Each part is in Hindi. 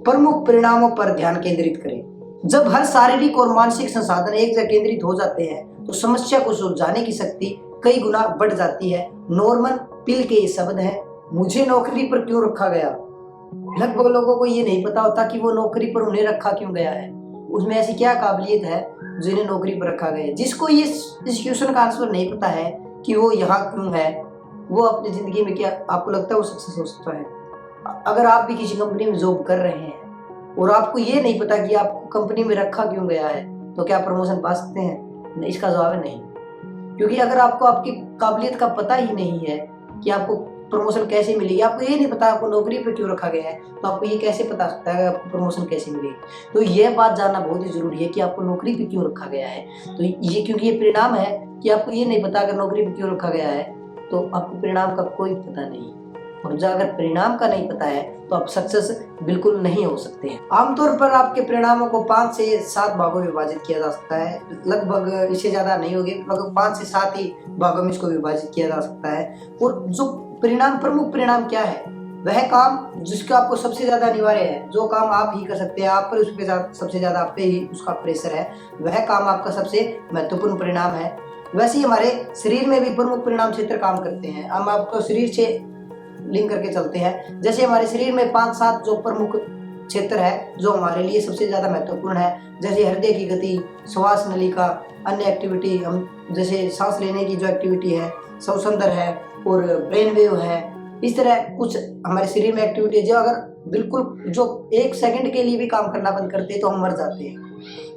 प्रमुख परिणामों पर ध्यान केंद्रित करें। जब हर शारीरिक और मानसिक संसाधन एक जगह केंद्रित हो जाते हैं तो समस्या को सुलझाने की शक्ति कई गुना बढ़ जाती है। नॉर्मन पिल के ये शब्द हैं, मुझे नौकरी पर क्यों रखा गया। लगभग लोगों को ये नहीं पता होता कि वो नौकरी पर उन्हें रखा क्यों गया है, उसमें ऐसी क्या काबिलियत है जो इन्हें नौकरी पर रखा गया है। जिसको ये इस क्वेश्चन का आंसर नहीं पता है कि वो यहाँ क्यों है, वो अपनी जिंदगी में क्या आपको लगता है वो सक्सेस हो सकता है। अगर आप भी किसी कंपनी में जॉब कर रहे हैं और आपको ये नहीं पता कि आपको कंपनी में रखा क्यों गया है, तो क्या प्रमोशन पा सकते हैं? इसका जवाब है नहीं। क्योंकि अगर आपको आपकी काबिलियत का पता ही नहीं है कि आपको प्रमोशन कैसे मिलेगी, आपको ये नहीं पता आपको नौकरी पे क्यों रखा गया है, तो आपको ये कैसे पता सकता है आपको प्रमोशन कैसे मिलेगी। तो ये बात जानना बहुत ही जरूरी है कि आपको नौकरी पे क्यों रखा गया है। तो ये क्योंकि ये परिणाम है कि आपको ये नहीं पता अगर नौकरी पे क्यों रखा गया है तो आपको परिणाम का कोई पता नहीं। और जब अगर परिणाम का नहीं पता है तो आप सक्सेस बिल्कुल नहीं हो सकते हैं। आमतौर पर आपके परिणामों को 5 से 7 भागों में विभाजित किया जा सकता है, लगभग इससे ज्यादा नहीं होगी, लगभग 5 से 7 ही भागों में इसको विभाजित किया जा सकता है। और जो परिणाम, प्रमुख परिणाम क्या है, वह काम जिसका आपको सबसे ज्यादा अनिवार्य है, जो काम आप ही कर सकते हैं, आप पर उस पे सबसे ज्यादा आप पे ही उसका प्रेशर है, वह काम आपका सबसे महत्वपूर्ण परिणाम है। वैसे ही हमारे शरीर में भी प्रमुख परिणाम क्षेत्र काम करते हैं। हम आपको शरीर से लिंक करके चलते हैं। जैसे हमारे शरीर में 5-7 जो प्रमुख क्षेत्र है जो हमारे लिए सबसे ज्यादा महत्वपूर्ण है, जैसे हृदय की गति, श्वास नलिका, अन्य एक्टिविटी, हम जैसे सांस लेने की जो एक्टिविटी है, श्वसन है और ब्रेन वेव है। इस तरह कुछ हमारे शरीर में एक्टिविटी है जो अगर बिल्कुल जो 1 सेकंड के लिए भी काम करना बंद करते हैं तो हम मर जाते हैं।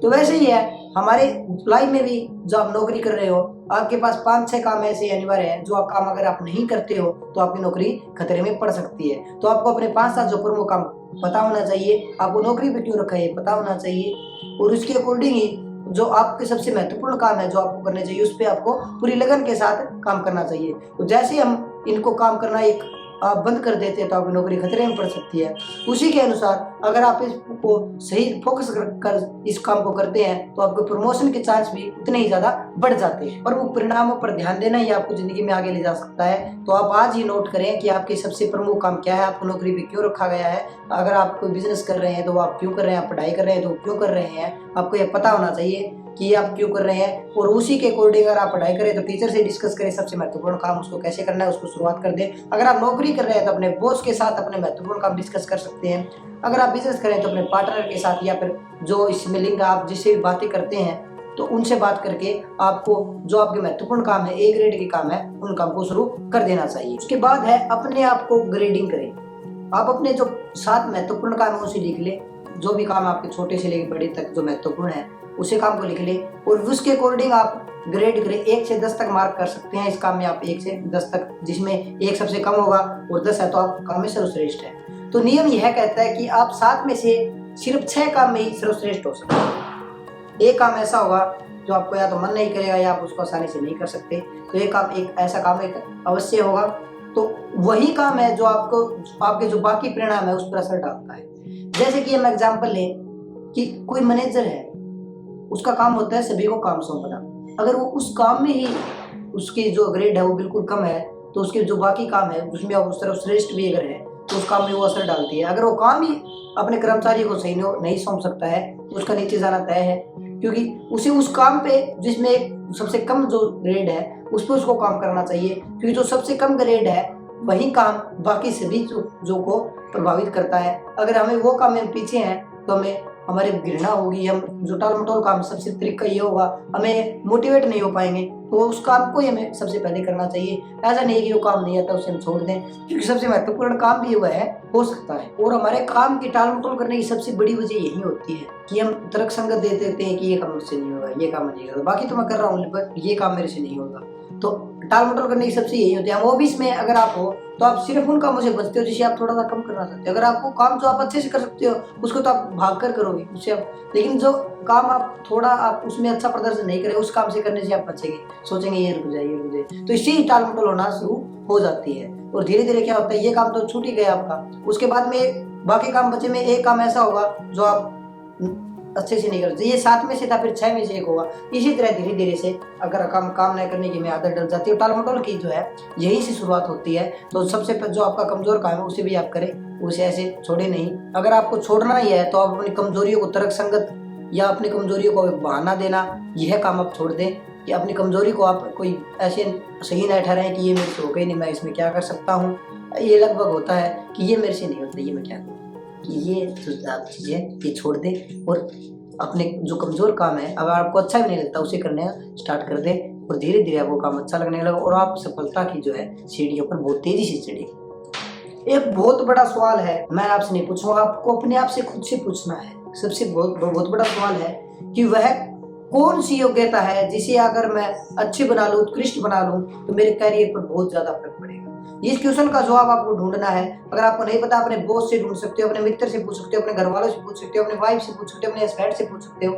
तो वैसे ही है हमारे लाइफ में भी, जो आप नौकरी कर रहे हो, आपके पास 5-6 काम ऐसे अनिवार्य है जो आप काम अगर आप नहीं करते हो तो आपकी नौकरी खतरे में पड़ सकती है। तो आपको अपने 5-7 जो प्रमुख काम पता होना चाहिए, आपको नौकरी पे क्यों रखा है पता होना चाहिए, और उसके अकॉर्डिंग ही जो आपके सबसे महत्वपूर्ण काम है जो आपको करने चाहिए उस पर आपको पूरी लगन के साथ काम करना चाहिए। तो जैसे हम इनको काम करना एक आप बंद कर देते हैं तो आपकी नौकरी खतरे में पड़ सकती है। उसी के अनुसार अगर आप इसको सही फोकस कर इस काम को करते हैं तो आपको प्रमोशन के चांस भी उतने ही ज्यादा बढ़ जाते हैं। प्रमुख परिणामों पर ध्यान देना ही आपको जिंदगी में आगे ले जा सकता है। तो आप आज ही नोट करें कि आपके सबसे प्रमुख काम क्या है, आपको नौकरी पे क्यों रखा गया है। अगर आप कोई बिजनेस कर रहे हैं तो आप क्यों कर रहे हैं, आप पढ़ाई कर रहे हैं तो क्यों कर रहे हैं, आपको यह पता होना चाहिए कि आप क्यों कर रहे हैं। और उसी के अकॉर्डिंग अगर आप पढ़ाई करें तो टीचर से डिस्कस करें सबसे महत्वपूर्ण काम उसको कैसे करना है, उसको शुरुआत कर दें। अगर आप नौकरी कर रहे हैं तो अपने बॉस के साथ अपने महत्वपूर्ण काम डिस्कस कर सकते हैं। अगर आप बिजनेस करें तो अपने पार्टनर के साथ या फिर जो इसमें लिंक आप जिससे भी बातें करते हैं तो उनसे बात करके आपको जो आपके महत्वपूर्ण काम है, A ग्रेड के काम है, उन काम को शुरू कर देना चाहिए। उसके बाद है अपने आप को ग्रेडिंग करें। आप अपने जो 7 महत्वपूर्ण काम है उसे लिख ले, जो भी काम आपके छोटे से लेकर बड़े तक जो महत्वपूर्ण है उसे काम को लिख ले और उसके अकॉर्डिंग आप ग्रेड करें। 1 से 10 तक मार्क कर सकते हैं इस काम में आप, 1 से 10 तक, जिसमें 1 सबसे कम होगा और 10 है तो आप काम में सर्वश्रेष्ठ है। तो नियम यह कहता है कि आप 7 में से सिर्फ 6 काम में ही सर्वश्रेष्ठ हो सकते हैं। एक काम ऐसा होगा जो आपको या तो मन नहीं करेगा या आप उसको आसानी से नहीं कर सकते, तो एक ऐसा काम एक अवश्य होगा। तो वही काम है जो आपको आपके जो बाकी परिणाम है उस पर असर डालता है। जैसे कि हम एग्जाम्पल लें कि कोई मैनेजर है, उसका काम होता है सभी को काम सौंपना। अगर वो उस काम में ही उसकी जो ग्रेड है वो बिल्कुल कम है तो उसके जो बाकी काम है उसमें उस तरफ श्रेष्ठ भी अगर है तो उस काम में वो असर डालती है। अगर वो काम ही अपने कर्मचारी को सही नहीं सौंप सकता है तो उसका नीचे जाना तय है, क्योंकि उसे उस काम पे जिसमें एक सबसे कम जो ग्रेड है उस पर उसको काम करना चाहिए, क्योंकि जो सबसे कम ग्रेड है वही काम बाकी सभी जो को प्रभावित करता है। अगर हमें वो काम में पीछे हैं तो हमें हमारी घृणा होगी, हम जो टाल मटोल काम, सबसे तरीका ये होगा हमें मोटिवेट नहीं हो पाएंगे। तो उस काम को ही हमें सबसे पहले करना चाहिए। ऐसा नहीं है कि वो काम नहीं आता उसे हम छोड़ दें, क्योंकि सबसे महत्वपूर्ण काम भी हुआ है हो सकता है। और हमारे काम की टाल मटोल करने की सबसे बड़ी वजह यही होती है कि हम तर्क संगत दे देते हैं कि ये काम मुझसे नहीं होगा, ये काम नहीं होगा, बाकी तो मैं कर रहा हूँ पर ये काम मेरे से नहीं होगा। तो टाल मटोल करने की सबसे यही होती है। हम ऑफिस में अगर आप हो तो आप सिर्फ उन कामों से बचते हो जिसे आप थोड़ा सा कम करना चाहते हो। अगर आपको काम जो आप अच्छे से कर सकते हो उसको तो आप भाग कर करोगे उससे आप, लेकिन जो काम आप थोड़ा आप उसमें अच्छा प्रदर्शन नहीं करें उस काम से करने से आप बचेंगे, सोचेंगे ये रुक जाए, तो इससे ही टाल मटोल होना शुरू हो जाती है। और धीरे धीरे क्या होता है, ये काम तो छूट ही गया आपका, उसके बाद में बाकी काम बचे में एक काम ऐसा होगा जो आप अच्छे से नहीं करते, ये 7 में से था फिर 6 में से 1 होगा। इसी तरह धीरे धीरे से अगर काम न करने की में आदत डल जाती है, टाल मटोल की जो है यही से शुरुआत होती है। तो सबसे पहले जो आपका कमजोर काम है उसे भी आप करें, उसे ऐसे छोड़े नहीं। अगर आपको छोड़ना ही है तो आप अपनी कमजोरियों को तर्क संगत या अपनी कमजोरियों को एक बहाना देना, यह काम आप छोड़ दें। कि अपनी कमजोरी को आप कोई ऐसे सही ना ठहराएं कि ये मेरे से हो गई नहीं, मैं इसमें क्या कर सकता हूँ। ये लगभग होता है कि ये मेरे से नहीं होता, ये मैं क्या करूँ, कि ये आप चीज़ें ये छोड़ दें और अपने जो कमज़ोर काम है अगर आपको अच्छा भी नहीं लगता उसे करने स्टार्ट कर दें और धीरे धीरे आपको काम अच्छा लगने लगा और आप सफलता की जो है सीढ़ियों पर बहुत तेजी से चढ़ेगी। एक बहुत बड़ा सवाल है, मैं आपसे नहीं पूछूंगा, आपको अपने आप से खुद से पूछना है। सबसे बहुत बड़ा सवाल है कि वह कौन सी योग्यता है जिसे अगर मैं अच्छे बना लूँ, उत्कृष्ट बना लूँ तो मेरे करियर पर बहुत ज्यादा फर्क पड़ेगा। इस क्वेश्चन का जवाब आपको ढूंढना है। अगर आपको नहीं पता अपने बॉस से ढूंढ सकते हो, अपने मित्र से पूछ सकते हो, अपने घर वालों से पूछ सकते हो, अपने वाइफ से पूछ सकते हो, अपने हस्बैंड से पूछ सकते हो,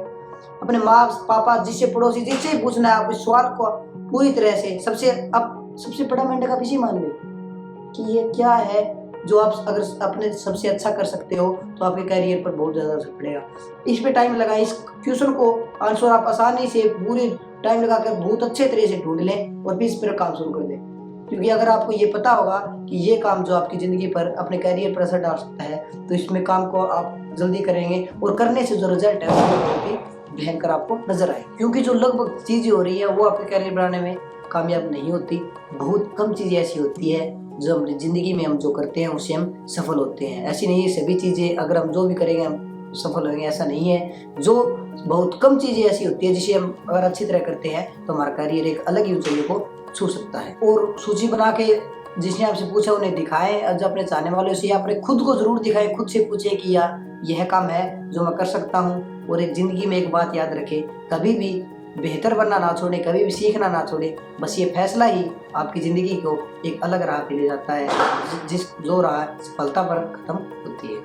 अपने माँ पापा, जिससे पड़ोसी, जिससे पूछना है। आप इस सवाल को पूरी तरह से सबसे बड़ा मेंढक आप इसी मान ले कि ये क्या है जो आप अगर अपने सबसे अच्छा कर सकते हो तो आपके करियर पर बहुत ज़्यादा असर पड़ेगा। इस पे टाइम लगाएं, इस क्वेश्चन को आंसर आप आसानी से पूरे टाइम लगाकर बहुत अच्छे तरह से ढूंढ लें और फिर इस पर काम शुरू कर दें। क्योंकि अगर आपको ये पता होगा कि ये काम जो आपकी ज़िंदगी पर, अपने करियर पर असर डाल सकता है, तो इसमें काम को आप जल्दी करेंगे और करने से जो रिजल्ट है वो बहुत ही भयंकर आपको नजर आए। क्योंकि जो लगभग चीज़ें हो रही है वो आपके करियर बनाने में कामयाब नहीं होती। बहुत कम चीज़ें ऐसी होती है जो अपनी ज़िंदगी में हम जो करते हैं उससे हम सफल होते हैं। ऐसी नहीं है सभी चीज़ें अगर हम जो भी करेंगे हम सफल होंगे, ऐसा नहीं है। जो बहुत कम चीज़ें ऐसी होती है जिसे हम अगर अच्छी तरह करते हैं तो हमारा करियर एक अलग ही ऊंचाई को छू सकता है। और सूची बना के जिसने आपसे पूछा उन्हें दिखाएं, और जब अपने चाहने वालों से या अपने खुद को जरूर दिखाएं, खुद से पूछें कि यह काम है जो मैं कर सकता हूँ। और एक ज़िंदगी में एक बात याद रखें, कभी भी बेहतर बनना ना छोड़े, कभी भी सीखना ना छोड़े। बस ये फैसला ही आपकी ज़िंदगी को एक अलग राह पे ले जाता है, जिस जो राह सफलता पर खत्म होती है।